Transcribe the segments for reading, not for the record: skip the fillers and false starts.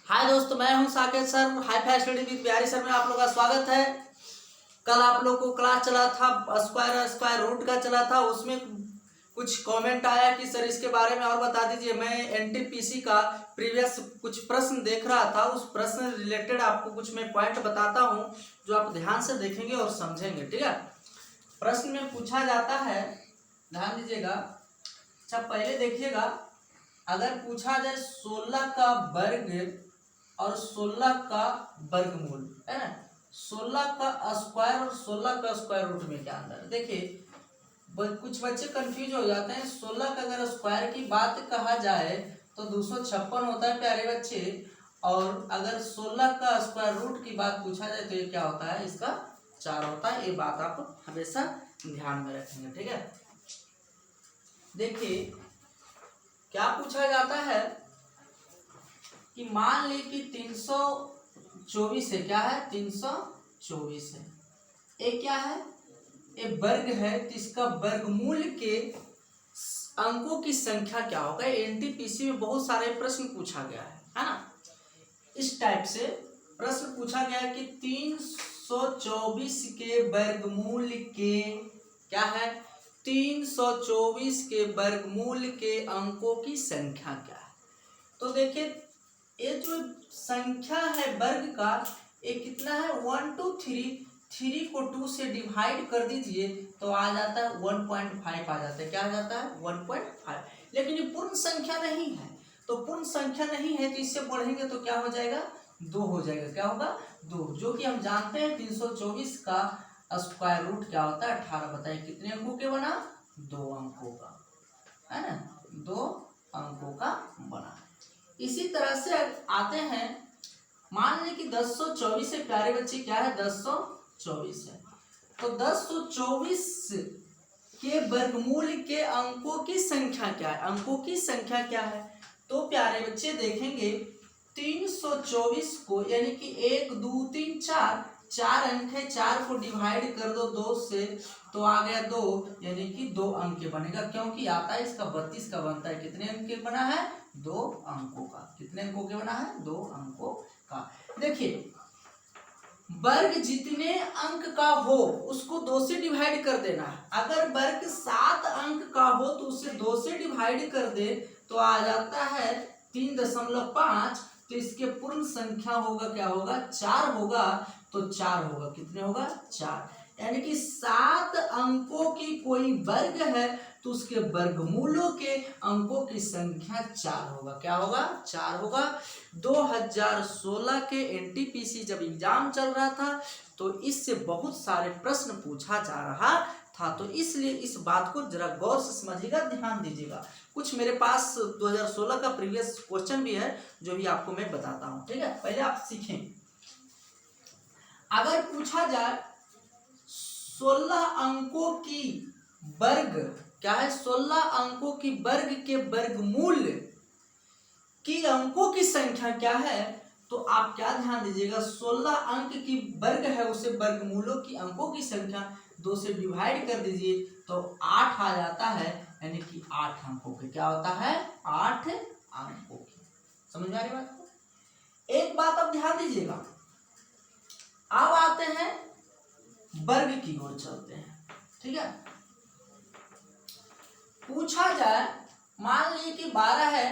हाय दोस्तों, मैं हूं Saket sir. Hi fi study with Bihari sir में आप लोगों का स्वागत है। कल आप लोग को क्लास चला था, स्क्वायर स्क्वायर रूट का चला था। उसमें कुछ कमेंट आया कि सर इसके बारे में और बता दीजिए। मैं एनटीपीसी का प्रीवियस कुछ प्रश्न देख रहा था, उस प्रश्न रिलेटेड आपको कुछ मैं पॉइंट बताता हूं जो आप ध्यान से देखेंगे और समझेंगे। ठीक है, प्रश्न में पूछा जाता है, ध्यान दीजिएगा। अच्छा, पहले देखिएगा, अगर पूछा जाए 16 का वर्ग और 16 का वर्गमूल, है ना, 16 का स्क्वायर और 16 का स्क्वायर रूट में क्या अंतर है। देखिए, कुछ बच्चे कंफ्यूज हो जाते हैं। 16 का अगर स्क्वायर की बात कहा जाए तो 256 होता है प्यारे बच्चे, और अगर 16 का स्क्वायर रूट की बात पूछा जाए तो ये क्या होता है, इसका 4 होता है। ये बात आप हमेशा ध्यान में रखेंगे। ठीक है, देखिए क्या पूछा जाता है कि मान ली कि 324 है। क्या है, 324 है। ये क्या है, ये वर्ग है, तो इसका वर्गमूल के अंकों की संख्या क्या होगा। एनटीपीसी में बहुत सारे प्रश्न पूछा गया है ना। इस टाइप से प्रश्न पूछा गया है कि 324 के वर्गमूल के क्या है, 324 के वर्गमूल के अंकों की संख्या क्या है। तो देखिए, ये जो संख्या है वर्ग का, ये कितना है, 1 2 3। 3 को 2 से डिवाइड कर दीजिए तो आ जाता है 1.5 आ जाता है। क्या आ जाता है, 1.5। लेकिन ये पूर्ण संख्या नहीं है, तो पूर्ण संख्या नहीं है तो इससे बढ़ेंगे तो क्या हो जाएगा, 2 हो जाएगा। क्या होगा, 2, जो कि हम जानते हैं 324 का स्क्वायर रूट क्या होता है, 18। बताइए कितने अंकों के बना, 2 अंकों का, है ना, 2 अंकों का बना। इसी तरह से आते हैं, मान लें कि 1024 से प्यारे बच्चे क्या है, 1024 है। तो 1024 के वर्गमूल के अंकों की संख्या क्या है, अंकों की संख्या क्या है। तो प्यारे बच्चे देखेंगे, 324 को यानी कि 1 2 3 4 4 अंक है, 4 को डिवाइड कर दो 2 से तो आ गया 2, यानी कि 2 अंक के बनेगा। क्योंकि आता है इसका 32 का बनता है। कितने अंक के बना है, 2 अंकों का। कितने अंकों के बना है, 2 अंकों का। देखिए, वर्ग जितने अंक का हो उसको 2 से डिवाइड कर देना है। अगर वर्ग 7 अंक का हो तो उसे 2 से डिवाइड कर दे तो आ जाता है 3.5। तो इसके पूर्ण संख्या होगा, क्या होगा, 4 होगा। तो 4 होगा, कितने होगा, 4। यानी कि 7 अंकों की कोई वर्ग है तो उसके वर्गमूलों के अंकों की संख्या 4 होगा। क्या होगा, 4 होगा। 2016 के एनटीपीसी जब एग्जाम चल रहा था तो इससे बहुत सारे प्रश्न पूछा जा रहा था, तो इसलिए इस बात को जरा गौर से समझिएगा, ध्यान दीजिएगा। कुछ मेरे पास 2016 का प्रीवियस क्वेश्चन भी है जो भी आपको मैं बताता हूं। ठीक है, पहले आप सीखें। अगर पूछा जाए 16 अंकों की वर्ग, क्या है, 16 अंकों की वर्ग के वर्गमूल की अंकों की संख्या क्या है, तो आप क्या ध्यान दीजिएगा, 16 अंक की वर्ग है, उसे वर्गमूलों की अंकों की संख्या 2 से डिवाइड कर दीजिए तो 8 आ जाता है। यानी कि 8 अंकों के क्या होता है, 8 अंकों की। समझ में आ रही बात को। एक बात आप ध्यान दीजिएगा, अब आते हैं वर्ग की ओर चलते हैं। ठीक है, पूछा जाए, मान लीजिए कि 12 है,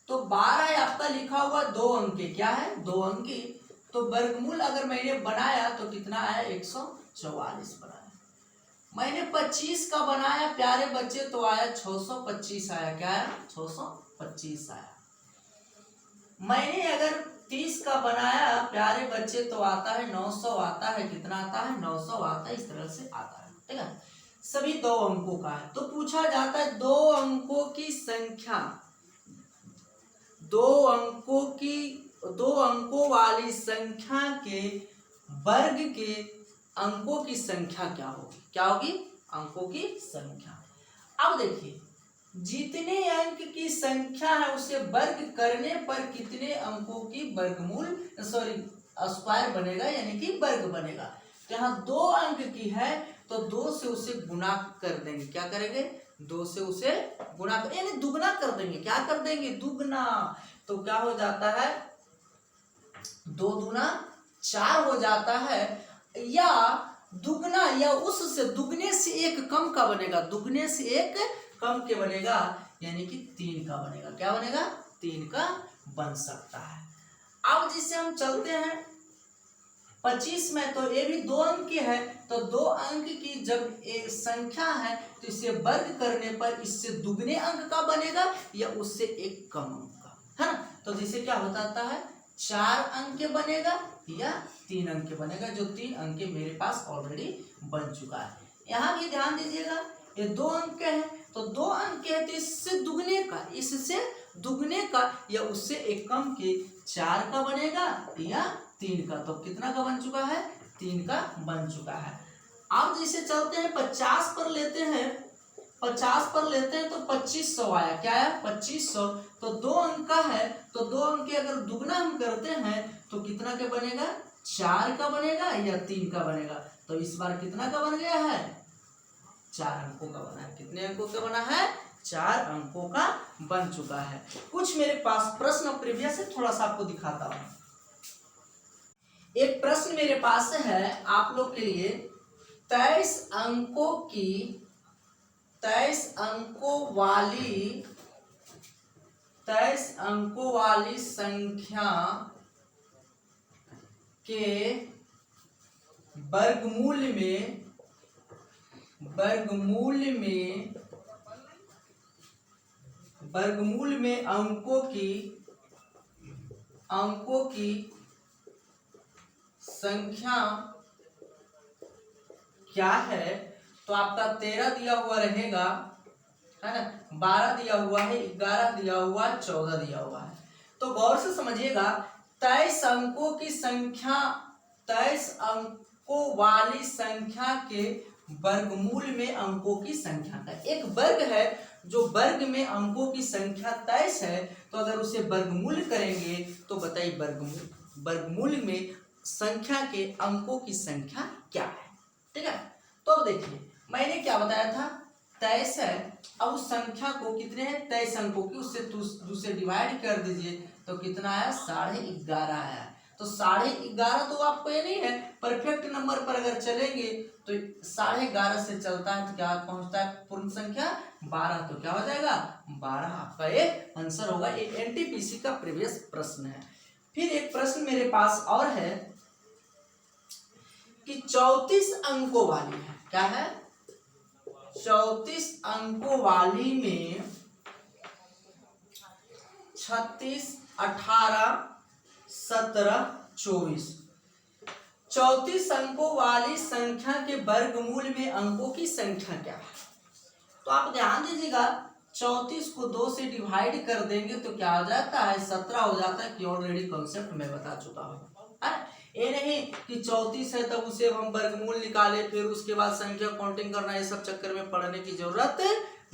तो 12 आपका लिखा हुआ 2 अंक के, क्या है, 2 अंक की। तो वर्गमूल अगर मैंने बनाया तो कितना आया, 144 बनाया। मैंने 25 का बनाया प्यारे बच्चे तो आया 625 आया। क्या आया, 625 आया। मैंने अगर 30 का बनाया प्यारे बच्चे तो आता है 900 आता है। कितना आता है, 900 आता है। इस तरह से आता है। ठीक है, सभी 2 अंकों का है। तो पूछा जाता है 2 अंकों की संख्या, 2 अंकों वाली संख्या के वर्ग के अंकों की संख्या क्या होगी। क्या होगी, अंकों की संख्या। अब देखिए, जितने अंक की संख्या है उसे वर्ग करने पर कितने अंकों की वर्गमूल स्क्वायर बनेगा, यानी कि वर्ग बनेगा। तो यहाँ 2 अंक की है तो 2 से उसे गुणा कर देंगे। क्या करेंगे, 2 से उसे गुणा यानी दुगना कर देंगे। क्या कर देंगे, दुगना। तो क्या हो जाता है, 2 दूना 4 हो जाता है, या दुगना या उससे दुगने से एक कम का बनेगा, दुगने से एक कम के बनेगा, यानी कि 3 का बनेगा। क्या बनेगा? 3 का बन सकता है। अब जिसे हम चलते हैं 25 में, तो ये भी 2 अंक की है, तो 2 अंक की जब एक संख्या है तो इसे वर्ग करने पर इससे दुगने अंक का बनेगा या उससे एक कम अंक का, है ना। तो जिसे क्या हो जाता है, 4 अंक के बनेगा या 3 अंक के बनेगा, जो 3 अंक के मेरे पास ऑलरेडी बन चुका है। यहाँ भी ध्यान दीजिएगा, ये 2 अंक के है, तो 2 अंक के है तो इससे दुगने का या उससे एक कम के 4 का बनेगा या 3 का। तो कितना का बन चुका है? 3 का बन चुका है। अब जिसे चलते हैं 50 पर लेते हैं, 50 पर लेते हैं तो 2500 आया। क्या है? 2500। तो 2 अंक का है, तो 2 अंक के अगर दुगना हम करते हैं तो कितना का बनेगा? 4 का बनेगा या 3 का बनेगा। तो इस बार कितना का बन गया है? 4 अंकों का बना है। कितने अंकों का बना है? 4 अंकों का बन चुका है। कुछ मेरे पास प्रश्न प्रीवियस से थोड़ा सा आपको दिखाता हूं। एक प्रश्न मेरे पास है आप लोग के लिए, 23 अंकों वाली संख्या के वर्गमूल में अंकों की संख्या क्या है। तो आपका 13 दिया हुआ रहेगा, है ना, 12 दिया हुआ है, 11 दिया हुआ है, 14 दिया हुआ है। तो गौर से समझिएगा, 23 अंकों वाली संख्या के वर्गमूल में अंकों की संख्या का एक वर्ग है, जो वर्ग में अंकों की संख्या 23 है, तो अगर उसे वर्गमूल करेंगे तो बताइए वर्गमूल में संख्या के अंकों की संख्या क्या है। ठीक है, तो अब देखिए मैंने क्या बताया था, 23 है। अब उस संख्या को कितने हैं? 23 अंकों की, उससे दूसरे डिवाइड कर दीजिए तो कितना आया? 11.5 आया। तो 11.5 तो आपको ये नहीं है, परफेक्ट नंबर पर अगर चलेंगे तो 11.5 से चलता है तो क्या पहुंचता है? पूर्ण संख्या 12। तो क्या हो जाएगा? 12 आपका एक आंसर होगा। ये एनटीपीसी का प्रीवियस प्रश्न है। फिर एक प्रश्न मेरे पास और है कि 34 अंकों वाली है। क्या है? 34 अंकों वाली में 36, 18, 17, 24, 34 अंकों वाली संख्या के वर्गमूल में अंकों की संख्या क्या है। तो आप ध्यान दीजिएगा, 34 को 2 से डिवाइड कर देंगे तो क्या हो जाता है? 17 हो जाता है, कि ऑलरेडी कॉन्सेप्ट मैं बता चुका हूँ। ये नहीं कि 34 है तब उसे हम वर्गमूल निकाले, फिर उसके बाद संख्या काउंटिंग करना, ये सब चक्कर में पढ़ने की जरूरत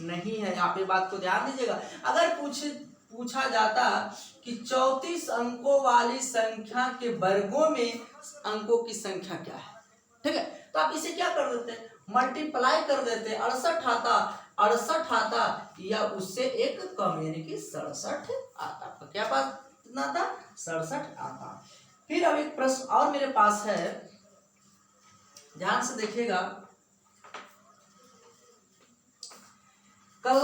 नहीं है। आप ये बात को ध्यान दीजिएगा। अगर पूछा जाता कि 34 अंकों वाली संख्या के वर्गों में अंकों की संख्या क्या है, ठीक है, तो आप इसे क्या कर देते? मल्टीप्लाई कर देते। 68 आता या उससे एक कम, यानी कि 67 आता। आपका क्या पास कितना था? 67 आता। फिर अब एक प्रश्न और मेरे पास है, ध्यान से देखिएगा। कल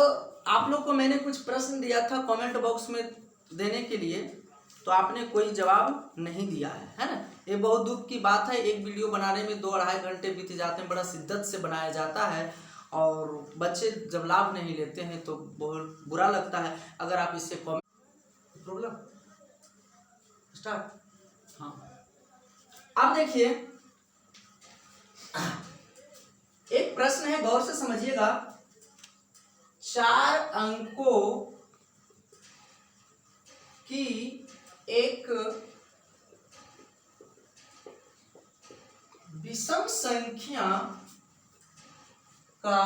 आप लोग को मैंने कुछ प्रश्न दिया था कमेंट बॉक्स में देने के लिए, तो आपने कोई जवाब नहीं दिया है ना। ये बहुत दुख की बात है। एक वीडियो बनाने में 2-2.5 घंटे बीत जाते हैं, बड़ा शिद्दत से बनाया जाता है और बच्चे जब लाभ नहीं लेते हैं तो बहुत बुरा लगता है। अगर आप इससे प्रॉब्लम स्टार्ट। हाँ, अब देखिए एक प्रश्न है, गौर से समझिएगा। 4 अंकों की एक विषम संख्या का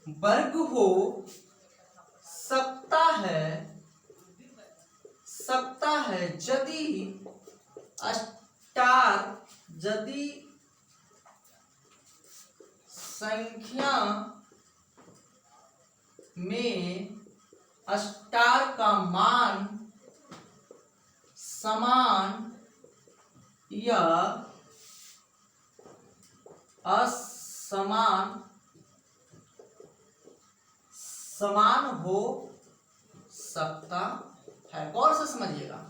वर्ग हो सकता है यदि संख्या में स्टार का मान समान या असमान समान हो सकता है। गौर से समझिएगा,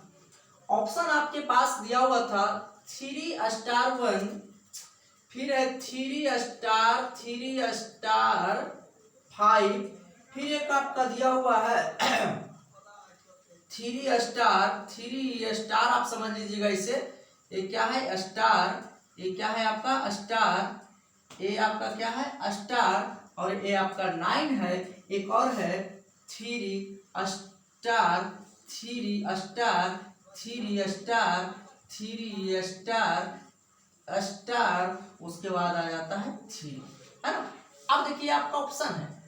ऑप्शन आपके पास दिया हुआ था 3*1, फिर है 3*5, फिर एक आपका दिया हुआ है 3 स्टार आप समझ लीजिएगा इसे। ये क्या है स्टार, ये क्या है आपका स्टार, ये आपका क्या है स्टार, और ये आपका 9 है। एक और है 3 star 3 star 3 star 3 star star, उसके बाद आ जाता है 3, है ना। अब देखिए आपका ऑप्शन है,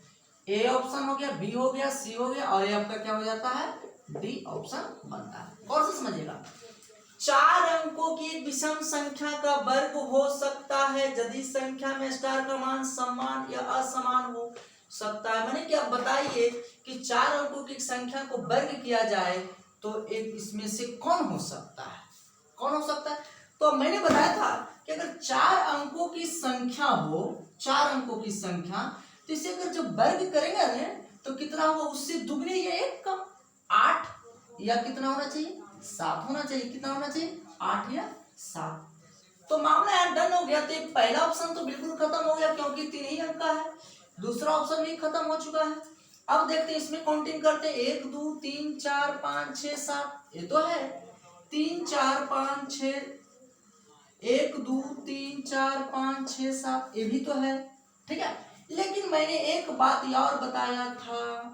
ए ऑप्शन हो गया, बी हो गया, सी हो गया, और ये आपका क्या हो जाता है, डी ऑप्शन बनता है। और से समझिएगा, 4 अंकों की एक विषम संख्या का वर्ग हो सकता है यदि संख्या में स्टार का मान समान या असमान हो सकता है। माने कि आप बताइए कि 4 अंकों की संख्या को वर्ग किया जाए तो एक इसमें से कौन हो सकता है, कौन हो सकता है। तो मैंने बताया था कि अगर 4 अंकों की संख्या हो, 4 अंकों की संख्या, तो इसे अगर जब वर्ग करेंगे ना तो कितना होगा, उससे दुगने या एक कम, 8 या कितना होना चाहिए, 7 होना चाहिए। कितना होना चाहिए, 8 या 7। तो मामला यार डन हो गया। तो एक पहला ऑप्शन तो बिल्कुल खत्म हो गया क्योंकि 3 ही अंक का है, दूसरा ऑप्शन भी खत्म हो चुका है। अब देखते हैं इसमें काउंटिंग करते हैं, 1 2 3 4 5 6 7, ये तो है 3 4 5 6, 1 2 3 4 5 6 7, ये भी तो है, ठीक है। लेकिन मैंने एक बात और बताया था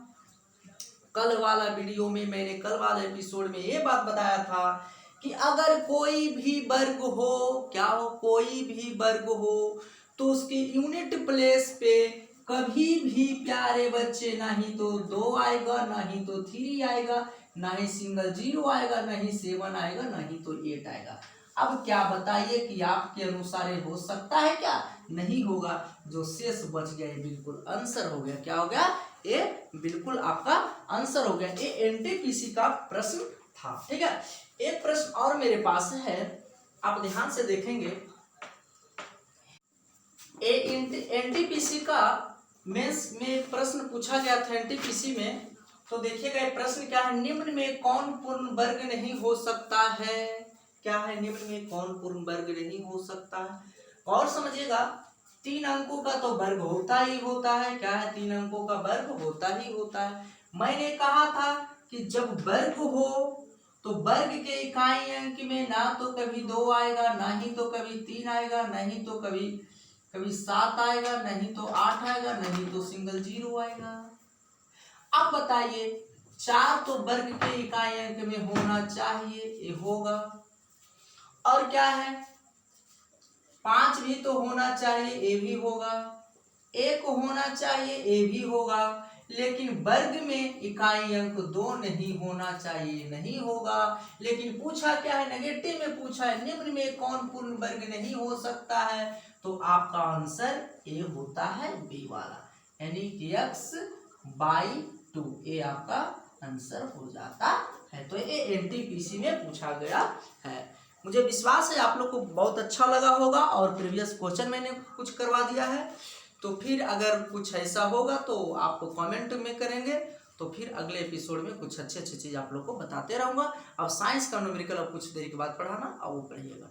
कल वाला वीडियो में, मैंने कल वाले एपिसोड में ये बात बताया था कि अगर कोई भी वर्ग हो, क्या हो, कोई भी वर्ग हो, तो उसके यूनिट प्लेस पे कभी भी प्यारे बच्चे नहीं तो 2 आएगा, नहीं तो 3 आएगा, नहीं सिंगल 0 आएगा, नहीं 7 आएगा, नहीं तो 8 आएगा। अब क्या बताइए कि आपके अनुसार ये हो सकता है क्या, नहीं होगा। जो शेष बच गया ये बिल्कुल आंसर हो गया। क्या हो गया, ये बिल्कुल आपका आंसर हो गया। ये एनटीपीसी का प्रश्न था, ठीक है। एक प्रश्न और मेरे पास है, आप ध्यान से देखेंगे, एनटीपीसी का मेंस में प्रश्न पूछा गया था एनटीपीसी में। तो देखिएगा ये प्रश्न क्या है, निम्न में कौन पूर्ण वर्ग नहीं हो सकता है। क्या है, निम्न में कौन पूर्ण वर्ग नहीं हो सकता है। और समझिएगा, 3 अंकों का तो वर्ग होता ही होता है। क्या है, 3 अंकों का वर्ग होता ही होता है। मैंने कहा था कि जब वर्ग हो तो वर्ग के इकाई अंक में ना तो कभी 2 आएगा, ना ही तो कभी 3 आएगा, नहीं तो कभी 7 आएगा, नहीं तो 8 आएगा, नहीं तो सिंगल 0 आएगा। अब बताइए, 4 तो वर्ग के इकाई अंक में होना चाहिए, ये होगा। और क्या है, 5 भी तो होना चाहिए, ये भी होगा। 1 होना चाहिए, ये भी होगा। लेकिन वर्ग में इकाई अंक 2 नहीं होना चाहिए, नहीं होगा। लेकिन पूछा क्या है, नेगेटिव में पूछा है, निम्न में कौन पूर्ण वर्ग नहीं हो सकता है। तो आपका आंसर ए होता है, बी वाला, यानी कि x/2, ये आपका आंसर हो जाता है। तो ये एनटीपीसी में पूछा गया है। मुझे विश्वास है आप लोग को बहुत अच्छा लगा होगा और प्रीवियस क्वेश्चन मैंने कुछ करवा दिया है। तो फिर अगर कुछ ऐसा होगा तो आपको कमेंट में करेंगे, तो फिर अगले एपिसोड में कुछ अच्छे अच्छी चीज़ आप लोग को बताते रहूँगा। अब साइंस का न्यूमेरिकल अब कुछ देर के बाद पढ़ाना, अब वो पढ़िएगा।